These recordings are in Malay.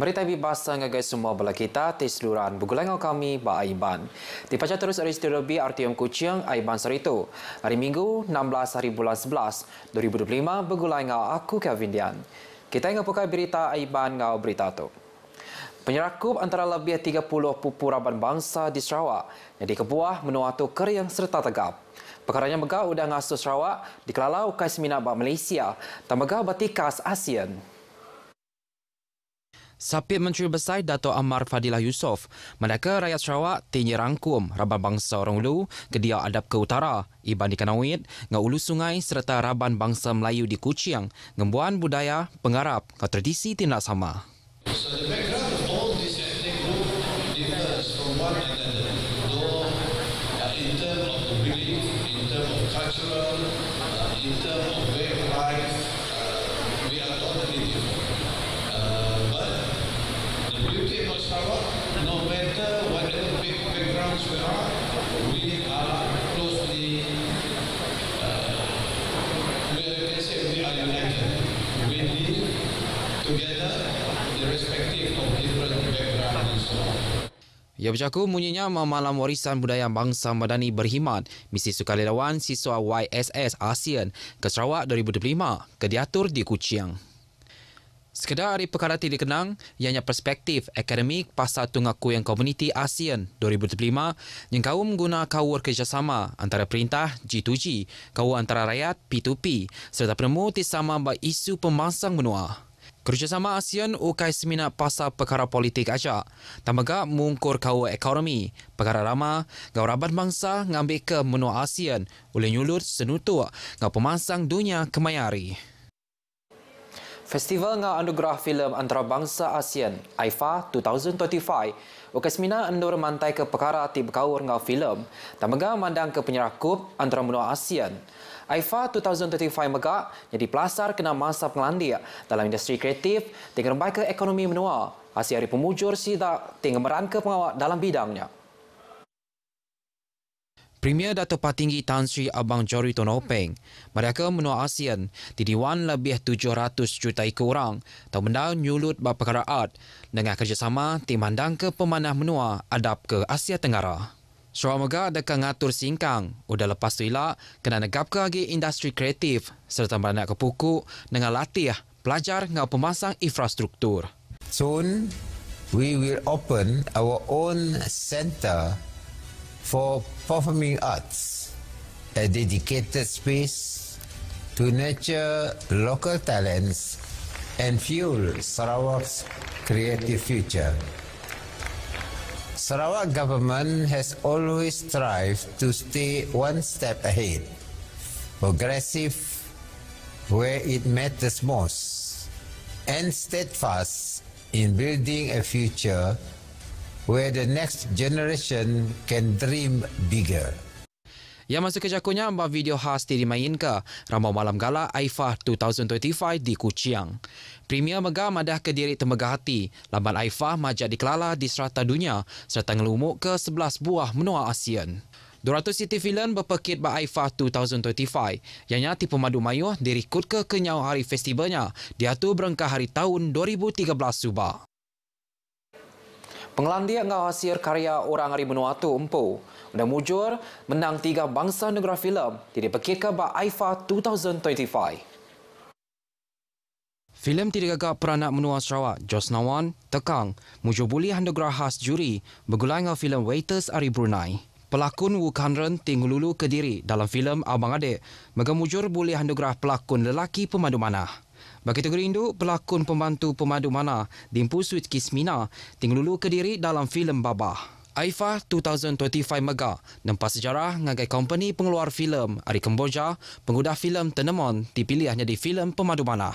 Berita bebas ngagai semua bala kita di seluruhan bergulangau kami ba Aiban. Dibaca terus dari studio B RTM Kuching Aiban Sarito. Hari Minggu 16 hari bulan 11 2025 bergulangau aku Kevin Dian. Kita ingin pakai berita Aiban ngau berita tu. Penyerakup antara lebih 30 pupuraban bangsa di Sarawak yang dikebuah menua tu kering serta tegap. Perkaranya megah udah ngasuh Sarawak dikelalau kai seminat ba Malaysia dan megah batikas ASEAN. Sapit Menteri Besar Dato' Amar Fadilah Yusof, mereka rakyat Sarawak tinggi rangkum Raban Bangsa Orang Ulu ke dia adap ke utara, Iban di Kanawit, ngau ulu sungai serta Raban Bangsa Melayu di Kuching, ngembuan budaya, pengarap, ke tradisi tindak sama. So the background of all these ethnic groups differs from one another, though in terms of the belief, in terms of cultural, in terms of way of life, we are totally different. But the beauty of Sarawak, no matter whatever big backgrounds we are closely, we can say we are united. We live together, irrespective of different backgrounds and so on. Ia bercaku munyinya Malam Warisan Budaya Bangsa Madani Berkhidmat misi sukarelawan siswa YSS ASEAN ke Sarawak 2025 ke diatur di Kuching. Sekedar hari perkara dikenang, ianya perspektif akademik pasal tungaku yang komuniti ASEAN 2025 yang kaum guna kawur kerjasama antara perintah G2G, kawur antara rakyat P2P serta penemu tisama bak isu pemangsang benua. Kerjasama ASEAN ukai seminat pasal perkara politik ajak. Tamaga mungkur kawur ekonomi, perkara rama, ngau raban bangsa ngambil ke menua ASEAN oleh nyulut senutuk ngau pemangsang dunia kemayari. Festival ngau anugerah filem antarabangsa ASEAN AIFA 2025 ukai seminat endur mantai ke perkara ti berkawur ngau filem tamaga mandang ke penyerakup antara menua ASEAN. AIFA 2025 megak jadi pelasar kena masa pengelandik dalam industri kreatif dengan membaik ke ekonomi menua. Hasil hari pemujur sidak tinggal merangka pengawal dalam bidangnya. Premier Dato' Patinggi Tan Sri Abang Jori Tonopeng, mereka menua ASEAN di Diwan lebih 700 juta ekor orang atau benda nyulut bab perkara art dengan kerjasama tim mandang ke pemanah menua adap ke Asia Tenggara. Sarawak megah dekat ngatur singkang, udah lepas tu ilak, kena negap ke lagi industri kreatif serta beranak ke pukuk dengan latih pelajar ngau pemasang infrastruktur. Soon, we will open our own center for performing arts, a dedicated space to nurture local talents and fuel Sarawak's creative future. Sarawak government has always strived to stay one step ahead, progressive where it matters most, and steadfast in building a future where the next generation can dream bigger. Yang masuk ke jakunya mbak video khas dimain ke Ramau Malam Gala AIFA 2025 di Kuching. Premier megah madah ke diri temegah hati, lamban AIFA majak dikelala di serata dunia serta ngelumuk ke 11 buah menua ASEAN. 200 city villain berpekit ba AIFA 2025 yang nyati pemadu mayuh dirikut ke kenyau hari festivalnya diatur berengkah hari tahun 2013 subah. Pengelandik ngau hasil karya orang hari menua tu empu. Udah mujur menang 3 bangsa negara filem dipekit ke ba AIFA 2025. Filem tidak gagap peranak menua Sarawak, Jos Nawan, Tekang, mujur buli anugerah khas juri bergulai ngau filem Waiters Ari Brunei. Pelakon Wu Kanren tinggululu ke diri dalam filem Abang Adik, megamujur buli anugerah pelakon lelaki pemandu manah. Bagi kategori induk, pelakon pembantu pemandu manah Dimpu Sweet Kismina tinggululu ke diri dalam filem Babah. AIFA 2025 megah nempas sejarah ngagai company pengeluar filem dari Kemboja, pengudah filem Tenemon dipilih jadi filem pemandu manah.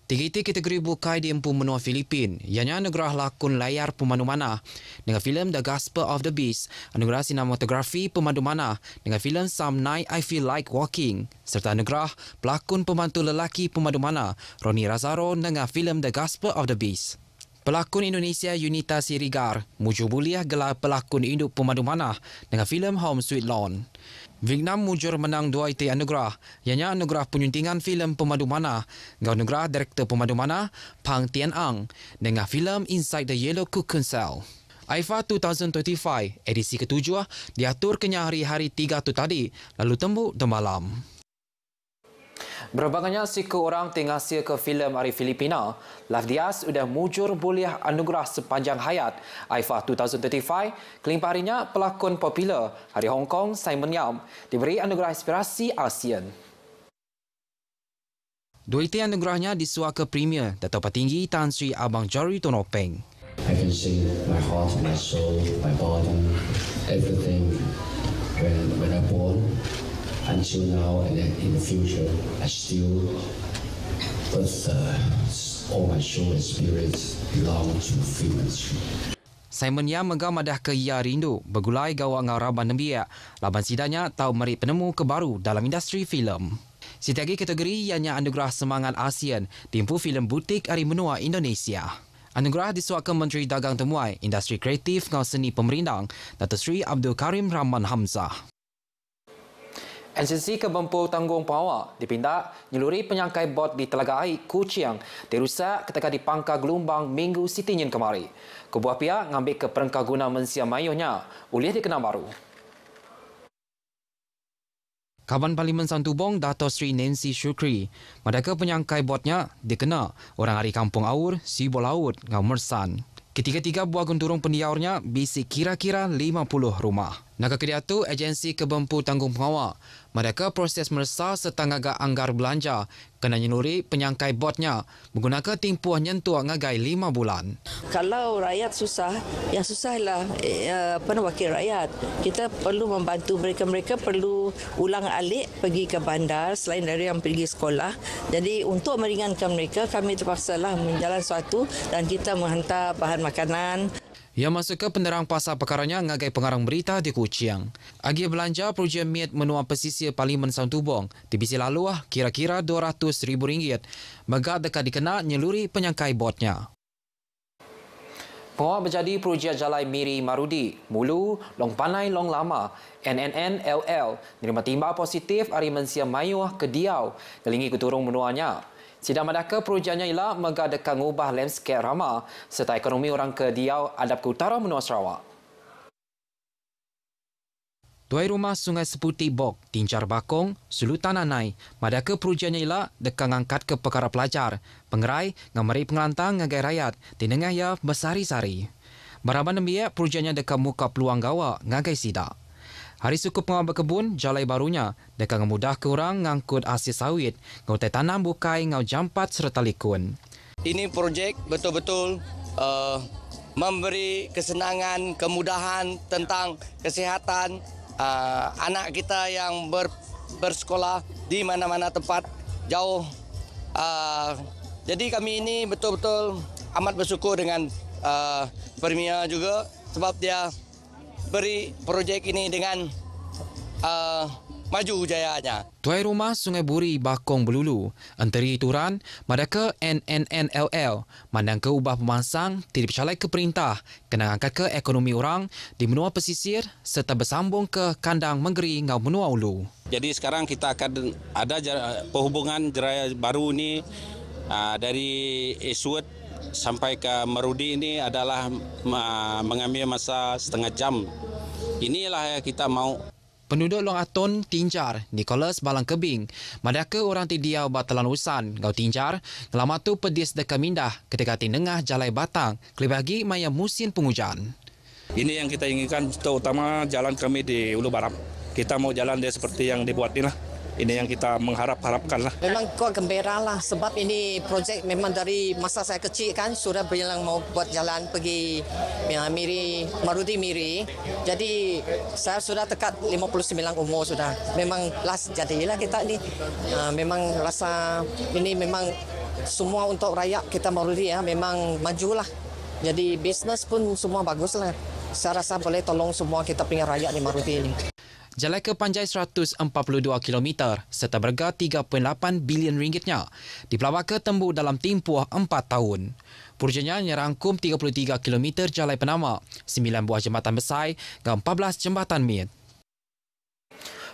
Tiga-tiga kategori bukai di empu menua Filipin, ianya anugerah lakon layar pemandu manah dengan filem The Gospel of the Beast, anugerah sinematografi pemandu manah dengan filem Some Night I Feel Like Walking, serta anugerah pelakon pembantu lelaki pemandu manah Ronnie Razaro dengan filem The Gospel of the Beast. Pelakon Indonesia Yunita Sirigar mujur buliah gelar pelakon induk pemandu manah dengan filem Home Sweet Lawn. Vietnam mujur menang 2 IT anugerah, ianya anugerah penyuntingan filem pemandu manah, dan anugerah direktor pemandu manah Phang Tien Ang dengan filem Inside the Yellow Cocoon Cell. AIFA 2025 edisi ke-7 diatur kena hari-hari 3 tu tadi lalu tembuk dan malam. Berbagainya siku orang tengah sia ke filem dari Filipina, Lavdias sudah mujur buliah anugerah sepanjang hayat AIFA 2035. Kelimpah harinya pelakon popular dari Hong Kong Simon Yam diberi anugerah inspirasi ASEAN. 2 IT anugerahnya disuah ke Premier Dato' Petinggi Tan Sri Abang Jari Tonopeng. I can sing my heart, my soul, my body, everything when I'm born. Until now and then in the future, I still, but all my soul and spirit belong to film industry. Simon Yam megam madah ke ia rindu bergulai gawang ngaraban nembiak laban sidanya tahu meri penemu kebaru dalam industri filem. Setiagi kategori ianya anugerah semangat ASEAN timpu filem butik hari menua Indonesia. Anugerah disuakan Menteri Dagang Temuai, Industri Kreatif dan Seni Pemerintang, Datuk Seri Abdul Karim Rahman Hamzah. Agensi Kebempur Tanggung Pengawal dipindah nyeluri penyangkai bot di Telaga Air Kuching dirusak ketika dipangkar gelombang Minggu Siti Nyin kemari. Kebuah pihak ngambil ke perengkah guna mensia mayuhnya ulih dikenal baru. Kaban Parlimen Santubong Dato' Sri Nancy Shukri, madaka penyangkai botnya dikena orang hari Kampung Aur, Sibol Laut, Ngau Mersan. Ketiga-tiga buah gunturung pendiaurnya bisi kira-kira 50 rumah. Naga kediatu agensi Kebempur Tanggung Pengawal, mereka proses meresah setengah anggar belanja kena nyeluri penyangkai botnya menggunakan timpuan nyentuh ngagai 5 bulan. Kalau rakyat susah, yang susahlah wakil rakyat. Kita perlu membantu mereka perlu ulang alik pergi ke bandar selain dari yang pergi sekolah. Jadi untuk meringankan mereka, kami terpaksalah menjalan suatu dan kita menghantar bahan makanan. Yang masuk ke penerang pasar perkaranya ngagai pengarang berita di Kuching. Agi belanja projek miet menua pesisir Parlimen Santubong tibisi lalu kira-kira RM200,000 megak dekat dikena nyeluri penyangkai botnya. Pengawal berjadi projek Jalai Miri Marudi, Mulu, Long Panai, Long Lama, NNNLL, nerima timbal positif hari mensia mayuh ke Diau, gelingi keturung menuanya. Sidang madaka projeknya ialah mengadakan ubah landscape ramah serta ekonomi orang ke Diau adap ke utara menua Sarawak. Tuai rumah Sungai Seputi Bok, Tincar Bakong, Sulutan Anai, madaka projeknya ialah dekat angkat ke perkara pelajar, pengerai, ngamari pengelantang ngagai rakyat, tinengah ya bersari-sari. Baraban nembiak projeknya dekat muka peluang gawa ngagai sidak. Hari suku pengawal berkebun, jalai barunya, dekat memudah ke orang ngangkut hasil sawit, ngautai tanam bukai, ngau jampat serta likun. Ini projek betul-betul memberi kesenangan, kemudahan tentang kesihatan anak kita yang bersekolah di mana-mana tempat jauh. Jadi kami ini betul-betul amat bersyukur dengan Premier juga sebab dia beri projek ini dengan maju jayanya. Tuai rumah Sungai Buri Bakong Belulu, anteri turan, madaka NNNLL, mandang ke ubah pemansang, tidak percalai ke perintah, kena angkat ke ekonomi orang di menua pesisir serta bersambung ke kandang Menggeri ngau menua Ulu. Jadi sekarang kita akan ada perhubungan jeraya baru ini dari Eastwood sampai ke Marudi ini adalah mengambil masa setengah jam. Inilah yang kita mau. Penduduk Long Aton, Tinjar, Nicholas Balang Kebing, madaka orang Tidiau Batalan Usan, Gau Tinjar, ngelama tu pedis dekat mindah ketika tinengah Jalai Batang, kelibagi maya musim penghujan. Ini yang kita inginkan, terutama jalan kami di Ulu Baram. Kita mau jalan dia seperti yang dibuat ini lah. Ini yang kita mengharapkan lah. Memang kuat gembira lah sebab ini projek memang dari masa saya kecil kan sudah berjalan mau buat jalan pergi Miri, Marudi Miri. Jadi saya sudah dekat 59 umur sudah. Memang last jadilah kita ni. Memang rasa ini memang semua untuk rakyat kita Marudi ya memang majulah. Jadi bisnes pun semua baguslah. Saya rasa boleh tolong semua kita punya rakyat di Marudi ini. Jalai ke panjai 142 km serta berharga RM3.8 bilion dipelabak ke tembuk dalam tempoh 4 tahun. Projeknya nyerangkum 33 km jalan penama, 9 buah jambatan besar dan 14 jambatan mit.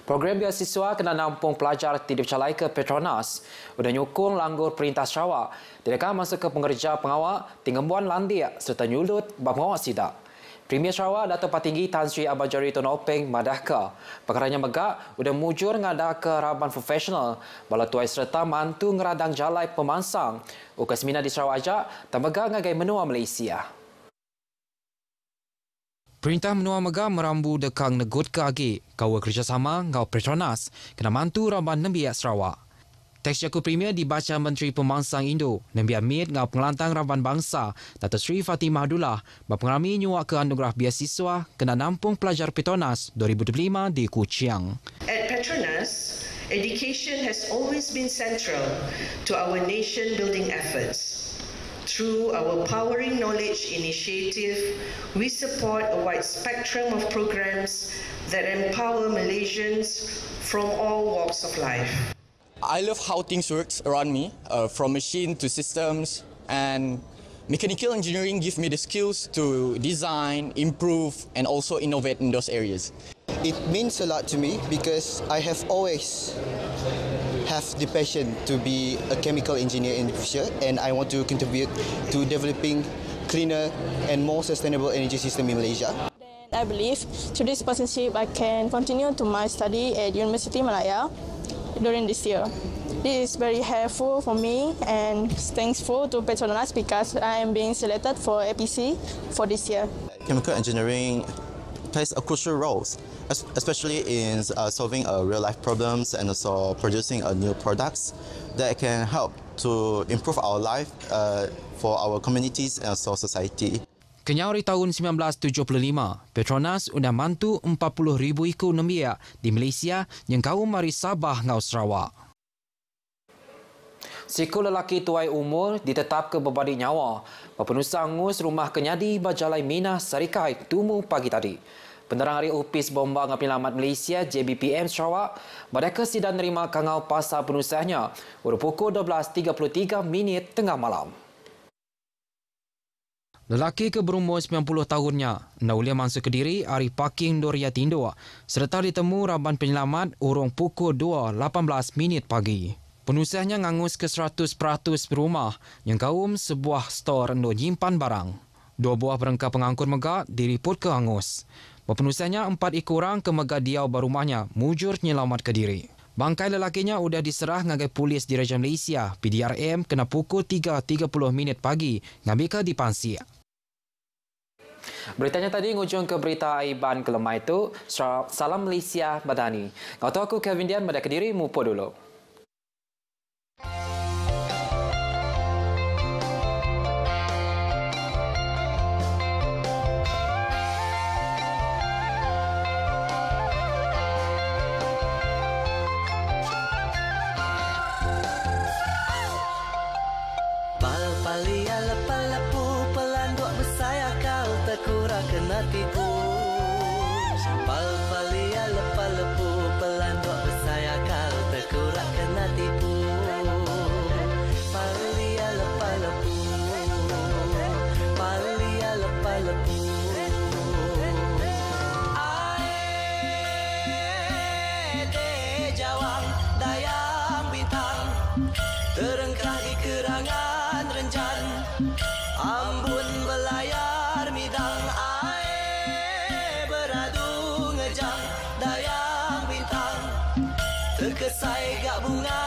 Program beasiswa kena nampung pelajar tidak calai ke Petronas sudah nyokong langgur Perintah Sarawak direkam masuk ke pengerja pengawal Tingembuan Landia serta nyulut bab pengawal sidak. Premier Sarawak Dato' Patinggi Tan Sri Abajari Tun Openg madahka perkaranya megak sudah mujur ngada ke raban profesional bala tuai serta mantu ngeradang jalai pemansang ukas mina di Sarawak ajak tak megak ngagai menua Malaysia. Perintah menua megah merambu dekang negut ke agi kawa kerjasama ngau Petronas kena mantu raban Nembiak Sarawak. Teks Jaku Premier dibaca Menteri Pemansang Indo Nembiak Mit ngau pengelantang raban bangsa Dato' Sri Fatimah Abdullah berpengalami nyuak ke anugerah beasiswa kena nampung pelajar Petronas 2025 di Kuching. At Petronas, education has always been central to our nation-building efforts. Through our Powering Knowledge initiative, we support a wide spectrum of programs that empower Malaysians from all walks of life. I love how things work around me, from machine to systems, and mechanical engineering gives me the skills to design, improve, and also innovate in those areas. It means a lot to me because I have always have the passion to be a chemical engineer in the future, and I want to contribute to developing cleaner and more sustainable energy system in Malaysia. I believe through this partnership I can continue to my study at University Malaya during this year. This is very helpful for me and thankful to Petronas because I am being selected for APC for this year. Chemical engineering plays a crucial role, especially in solving real-life problems and also producing new products that can help to improve our life for our communities and also society. Kenyari tahun 1975, Petronas sudah mantu 40,000 ekor nembiak di Malaysia yang kaum mari Sabah ngau Sarawak. Siku lelaki tuai umur ditetap ke berbalik nyawa. Penusa angus rumah kenyadi Bajalai Minah Sarikai tumu pagi tadi. Penerang Hari Opis Bomba dengan Penyelamat Malaysia JBPM Sarawak mereka sidang nerima kangau pasal penusahnya pada pukul 12.33 minit tengah malam. Lelaki ke berumur 90 tahunnya, Naulia masuk Kediri, hari parking Doria Tindo serta ditemu raban penyelamat urung pukul 2.18 minit pagi. Penusahnya ngangus ke 100% rumah yang kaum sebuah stor untuk nyimpan barang. 2 buah perangkap pengangkut megak diriput ke hangus. Penusahnya 4 orang ke megak diau barumahnya mujur nyelamat Kediri. Bangkai lelakinya sudah diserah ngagai polis Diraja Malaysia PDRM kena pukul 3.30 minit pagi ngabika di Pansia. Beritanya tadi ngujung ke berita Aiban kelemah itu. Salam Malaysia Badani. Kau tahu aku Kevin Dian pada Kediri mupo dulu. Palia lepa-lepu pelanduk bersaya kau terkura kena tipu. Palia lepa-lepu pelanduk bersaya kau terkura kena tipu. Palia lepa-lepu, palia lepa-lepu. Ae de jawang dayang bintang terengkah di kerangan renjan. Ambun belayar midang air beradu ngejang dayang bintang terkesai gak bunga.